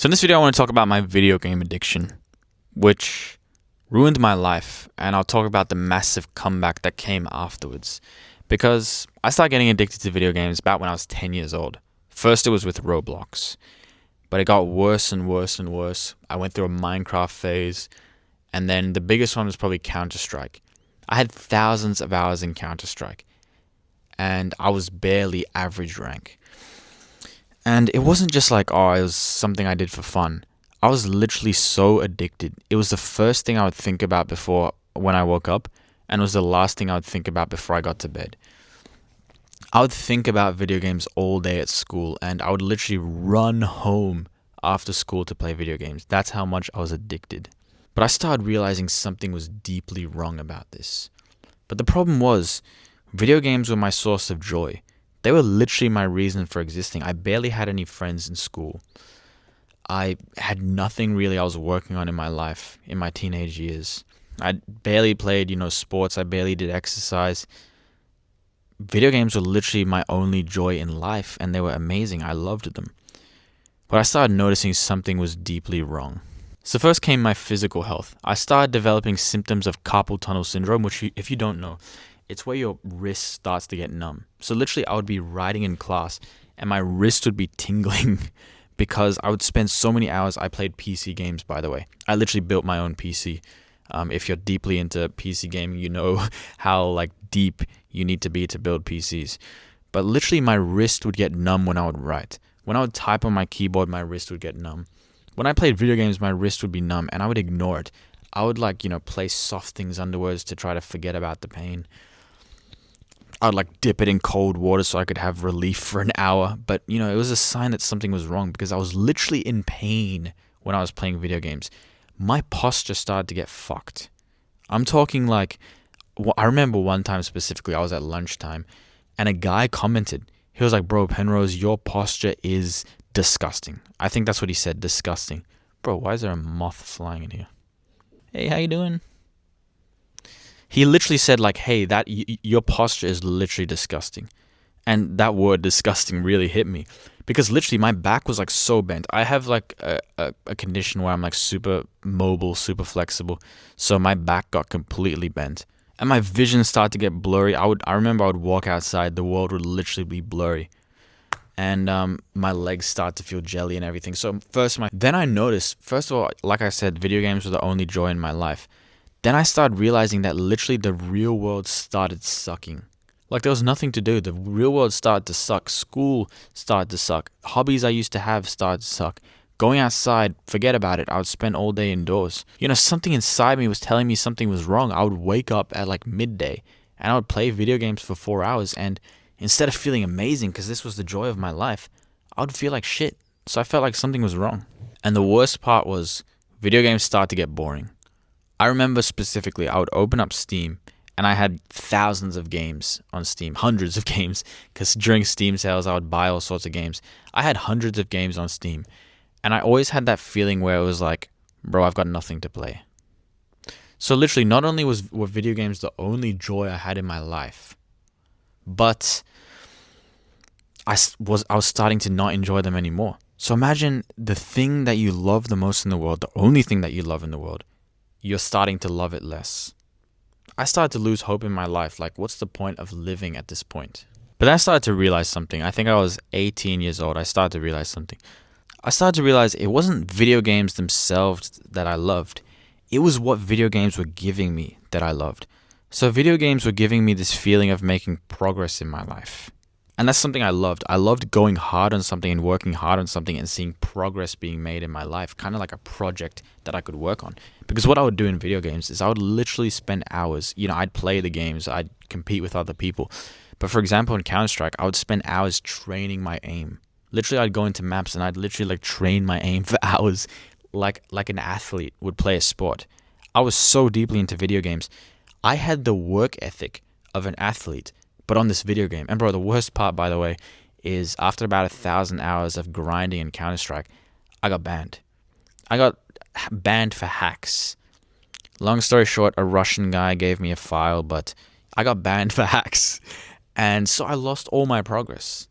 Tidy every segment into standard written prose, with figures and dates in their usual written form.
So in this video, I want to talk about my video game addiction, which ruined my life, and I'll talk about the massive comeback that came afterwards. Because I started getting addicted to video games about when I was 10 years old. First, it was with Roblox, but it got worse and worse and worse. I went through a Minecraft phase, and then the biggest one was probably Counter-Strike. I had thousands of hours in Counter-Strike, and I was barely average rank. And it wasn't just like, it was something I did for fun. I was literally so addicted. It was the first thing I would think about before when I woke up, and it was the last thing I would think about before I got to bed. I would think about video games all day at school, and I would literally run home after school to play video games. That's how much I was addicted. But I started realizing something was deeply wrong about this. But the problem was, video games were my source of joy. They were literally my reason for existing. I barely had any friends in school. I had nothing really I was working on in my life in my teenage years. I barely played, sports. I barely did exercise. Video games were literally my only joy in life, and they were amazing. I loved them. But I started noticing something was deeply wrong. So first came my physical health. I started developing symptoms of carpal tunnel syndrome, which, if you don't know, it's where your wrist starts to get numb. So literally, I would be writing in class, and my wrist would be tingling because I would spend so many hours. I played PC games, by the way. I literally built my own PC. If you're deeply into PC gaming, you know how deep you need to be to build PCs. But literally, my wrist would get numb when I would write. When I would type on my keyboard, my wrist would get numb. When I played video games, my wrist would be numb, and I would ignore it. I would play soft things underwards to try to forget about the pain. I'd dip it in cold water so I could have relief for an hour. But, it was a sign that something was wrong because I was literally in pain when I was playing video games. My posture started to get fucked. I'm talking I remember one time specifically, I was at lunchtime, and a guy commented. He was like, "Bro, Penrose, your posture is disgusting." I think that's what he said, disgusting. Bro, why is there a moth flying in here? Hey, how you doing? He literally said hey, your posture is literally disgusting. And that word disgusting really hit me because literally my back was so bent. I have a condition where I'm super mobile, super flexible. So my back got completely bent and my vision started to get blurry. I remember I would walk outside, the world would literally be blurry. And my legs start to feel jelly and everything. So then I noticed, first of all, like I said, video games were the only joy in my life. Then I started realizing that literally the real world started sucking. There was nothing to do. The real world started to suck. School started to suck. Hobbies I used to have started to suck. Going outside, forget about it. I would spend all day indoors. Something inside me was telling me something was wrong. I would wake up at midday and I would play video games for 4 hours. And instead of feeling amazing, because this was the joy of my life, I would feel like shit. So I felt like something was wrong. And the worst part was video games started to get boring. I remember specifically, I would open up Steam, and I had thousands of games on Steam, hundreds of games, because during Steam sales, I would buy all sorts of games. I had hundreds of games on Steam, and I always had that feeling where it was bro, I've got nothing to play. So literally, not only were video games the only joy I had in my life, but I was starting to not enjoy them anymore. So imagine the thing that you love the most in the world, the only thing that you love in the world, you're starting to love it less. I started to lose hope in my life. What's the point of living at this point? But then I started to realize something. I think I was 18 years old. I started to realize something. I started to realize it wasn't video games themselves that I loved. It was what video games were giving me that I loved. So video games were giving me this feeling of making progress in my life. And that's something I loved. I loved going hard on something and working hard on something and seeing progress being made in my life, kind of like a project that I could work on. Because what I would do in video games is I would literally spend hours. I'd play the games, I'd compete with other people. But for example, in Counter-Strike, I would spend hours training my aim. Literally, I'd go into maps and I'd literally train my aim for hours like an athlete would play a sport. I was so deeply into video games. I had the work ethic of an athlete, but on this video game. And bro, the worst part, by the way, is after about 1,000 hours of grinding in Counter-Strike, I got banned. I got banned for hacks. Long story short, a Russian guy gave me a file, but I got banned for hacks. And so I lost all my progress.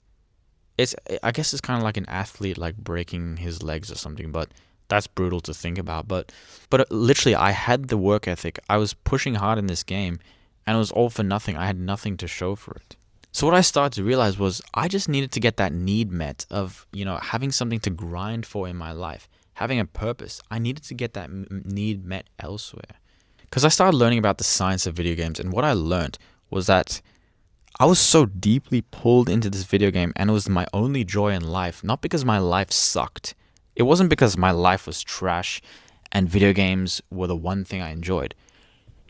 it's I guess it's kind of like an athlete like breaking his legs or something, but that's brutal to think about. But literally, I had the work ethic. I was pushing hard in this game, and it was all for nothing. I had nothing to show for it. So what I started to realize was I just needed to get that need met of, having something to grind for in my life, having a purpose. I needed to get that need met elsewhere. Because I started learning about the science of video games, and what I learned was that I was so deeply pulled into this video game, and it was my only joy in life, not because my life sucked. It wasn't because my life was trash and video games were the one thing I enjoyed.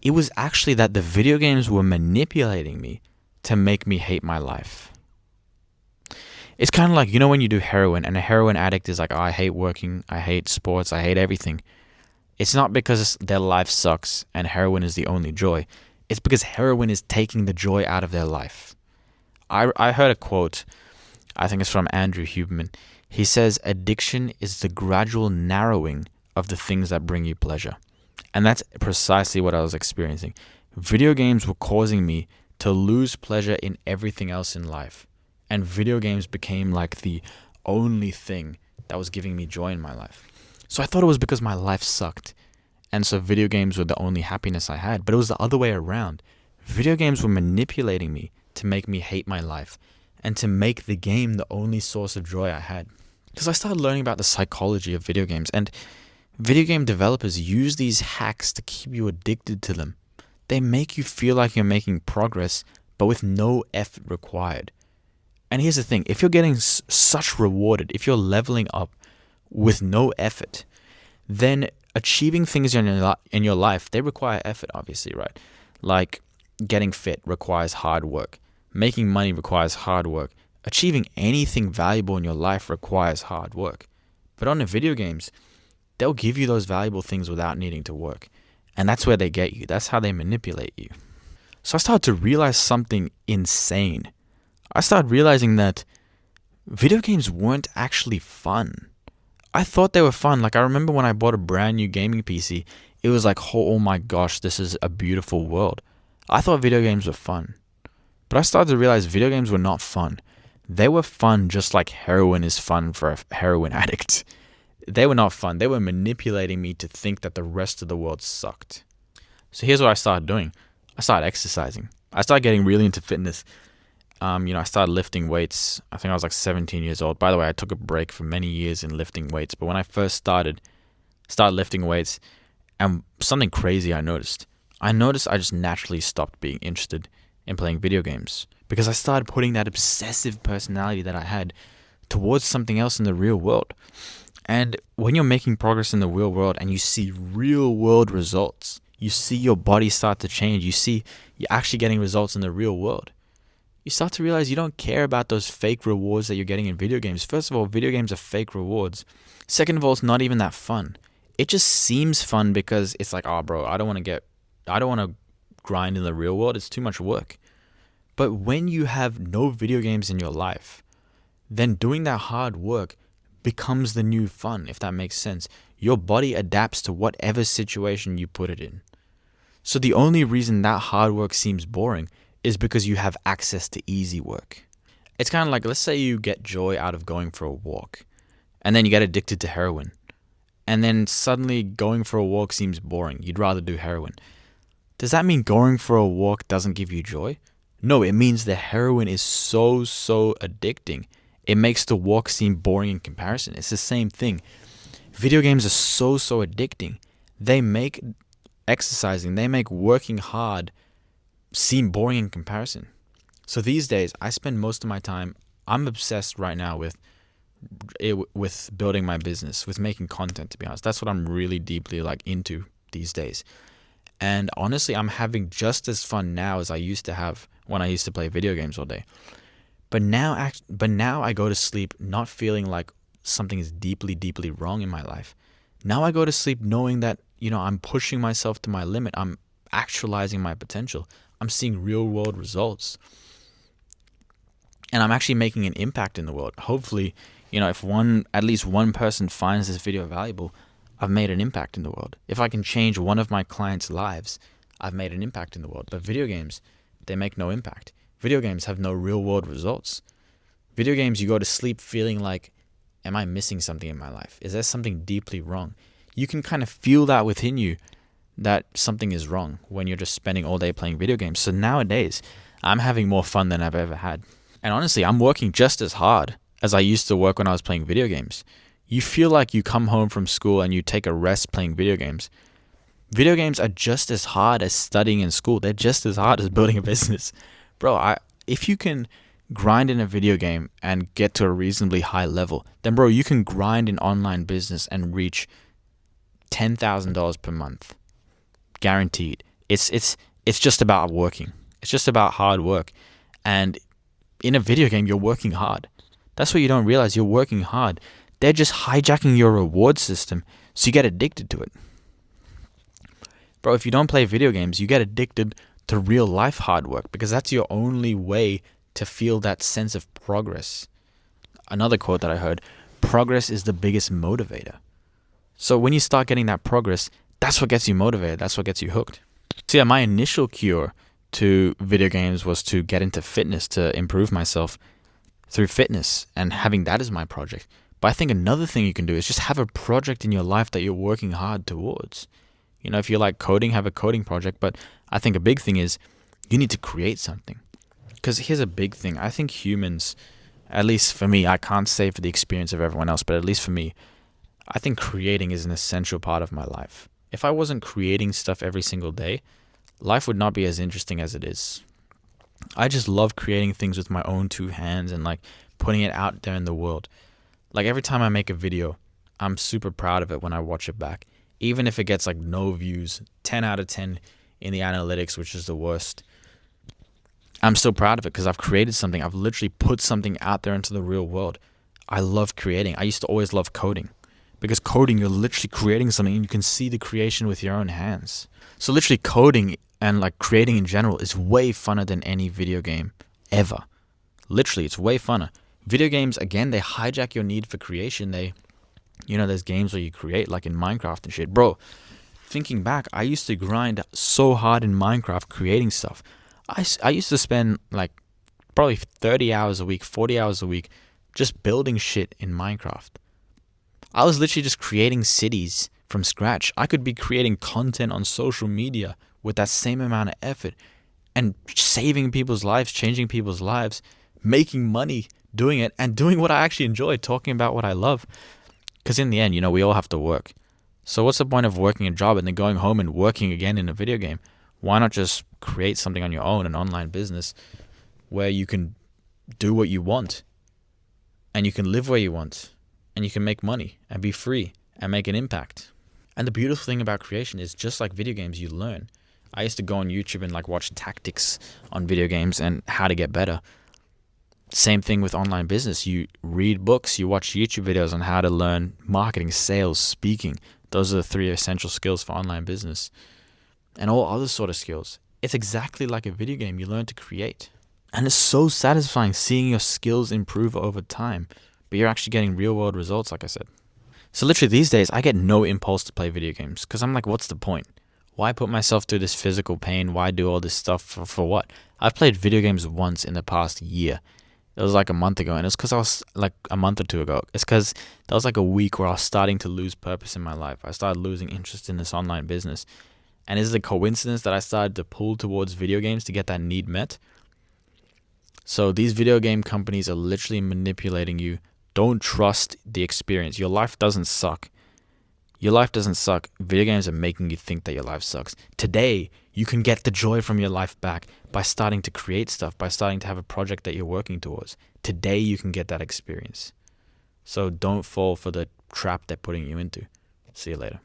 It was actually that the video games were manipulating me to make me hate my life. It's kind of like, when you do heroin and a heroin addict is like, oh, I hate working, I hate sports, I hate everything. It's not because their life sucks and heroin is the only joy. It's because heroin is taking the joy out of their life. I heard a quote, I think it's from Andrew Huberman. He says, addiction is the gradual narrowing of the things that bring you pleasure. And that's precisely what I was experiencing. Video games were causing me to lose pleasure in everything else in life. And video games became like the only thing that was giving me joy in my life. So I thought it was because my life sucked. And so video games were the only happiness I had. But it was the other way around. Video games were manipulating me to make me hate my life and to make the game the only source of joy I had. Because I started learning about the psychology of video games, and video game developers use these hacks to keep you addicted to them. They make you feel like you're making progress, but with no effort required. And here's the thing, if you're getting such rewarded, if you're leveling up with no effort, then achieving things in your life, they require effort, obviously, right? Like getting fit requires hard work. Making money requires hard work. Achieving anything valuable in your life requires hard work. But on the video games, they'll give you those valuable things without needing to work. And that's where they get you. That's how they manipulate you. So I started to realize something insane. I started realizing that video games weren't actually fun. I thought they were fun. Like, I remember when I bought a brand new gaming PC, it was like, oh my gosh, this is a beautiful world. I thought video games were fun. But I started to realize video games were not fun. They were fun just like heroin is fun for a heroin addict. They were not fun. They were manipulating me to think that the rest of the world sucked. So here's what I started doing. I started exercising. I started getting really into fitness. I started lifting weights. I think I was like 17 years old. By the way, I took a break for many years in lifting weights. But when I first started lifting weights, and something crazy I noticed I just naturally stopped being interested in playing video games because I started putting that obsessive personality that I had towards something else in the real world. And when you're making progress in the real world and you see real world results, you see your body start to change, you see you're actually getting results in the real world, you start to realize you don't care about those fake rewards that you're getting in video games. First of all, video games are fake rewards. Second of all, it's not even that fun. It just seems fun because it's like, oh bro, I don't want to grind in the real world. It's too much work. But when you have no video games in your life, then doing that hard work becomes the new fun, if that makes sense. Your body adapts to whatever situation you put it in. So the only reason that hard work seems boring is because you have access to easy work. It's kind of like, let's say you get joy out of going for a walk, and then you get addicted to heroin, and then suddenly going for a walk seems boring. You'd rather do heroin. Does that mean going for a walk doesn't give you joy? No, it means the heroin is so addicting. It makes the walk seem boring in comparison. It's the same thing. Video games are so addicting. They make exercising, they make working hard seem boring in comparison. So these days, I spend most of my time, I'm obsessed right now with building my business, with making content, to be honest. That's what I'm really deeply into these days. And honestly, I'm having just as fun now as I used to have when I used to play video games all day. But now I go to sleep not feeling like something is deeply wrong in my life. Now I go to sleep knowing that, I'm pushing myself to my limit. I'm actualizing my potential. I'm seeing real world results. And I'm actually making an impact in the world. Hopefully, if at least one person finds this video valuable, I've made an impact in the world. If I can change one of my clients' lives, I've made an impact in the world. But video games, they make no impact. Video games have no real world results. Video games, you go to sleep feeling like, am I missing something in my life? Is there something deeply wrong? You can kind of feel that within you, that something is wrong when you're just spending all day playing video games. So nowadays, I'm having more fun than I've ever had. And honestly, I'm working just as hard as I used to work when I was playing video games. You feel like you come home from school and you take a rest playing video games. Video games are just as hard as studying in school. They're just as hard as building a business. Bro, if you can grind in a video game and get to a reasonably high level, then bro, you can grind in online business and reach $10,000 per month. Guaranteed. It's just about working. It's just about hard work. And in a video game, you're working hard. That's what you don't realize. You're working hard. They're just hijacking your reward system, so you get addicted to it. Bro, if you don't play video games, you get addicted to real life hard work because that's your only way to feel that sense of progress. Another quote that I heard, progress is the biggest motivator. So when you start getting that progress, that's what gets you motivated. That's what gets you hooked. So yeah, my initial cure to video games was to get into fitness, to improve myself through fitness and having that as my project. But I think another thing you can do is just have a project in your life that you're working hard towards. You know, if you like coding, have a coding project. But I think a big thing is you need to create something. Because here's a big thing. I think humans, at least for me, I can't say for the experience of everyone else, but at least for me, I think creating is an essential part of my life. If I wasn't creating stuff every single day, life would not be as interesting as it is. I just love creating things with my own two hands and like putting it out there in the world. Like every time I make a video, I'm super proud of it when I watch it back. Even if it gets like no views, 10 out of 10 in the analytics, which is the worst, I'm still proud of it because I've created something. I've literally put something out there into the real world. I love creating. I used to always love coding because coding, you're literally creating something and you can see the creation with your own hands. So literally coding and like creating in general is way funner than any video game ever. Literally, it's way funner. Video games, again, they hijack your need for creation. There's games where you create, like in Minecraft and shit. Bro, thinking back, I used to grind so hard in Minecraft creating stuff. I used to spend like probably 30 hours a week, 40 hours a week just building shit in Minecraft. I was literally just creating cities from scratch. I could be creating content on social media with that same amount of effort and saving people's lives, changing people's lives, making money doing it and doing what I actually enjoy, talking about what I love. Because in the end, we all have to work. So what's the point of working a job and then going home and working again in a video game? Why not just create something on your own, an online business, where you can do what you want and you can live where you want and you can make money and be free and make an impact. And the beautiful thing about creation is just like video games, you learn. I used to go on YouTube and like watch tactics on video games and how to get better. Same thing with online business. You read books, you watch YouTube videos on how to learn marketing, sales, speaking. Those are the 3 essential skills for online business. And all other sort of skills. It's exactly like a video game. You learn to create. And it's so satisfying seeing your skills improve over time. But you're actually getting real world results, like I said. So literally these days, I get no impulse to play video games. Because I'm like, what's the point? Why put myself through this physical pain? Why do all this stuff for what? I've played video games once in the past year. It was like a month ago, and it's because I was like a month or two ago. It's because that was like a week where I was starting to lose purpose in my life. I started losing interest in this online business. And is it a coincidence that I started to pull towards video games to get that need met? So these video game companies are literally manipulating you. Don't trust the experience. Your life doesn't suck. Your life doesn't suck. Video games are making you think that your life sucks. Today, you can get the joy from your life back by starting to create stuff, by starting to have a project that you're working towards. Today, you can get that experience. So don't fall for the trap they're putting you into. See you later.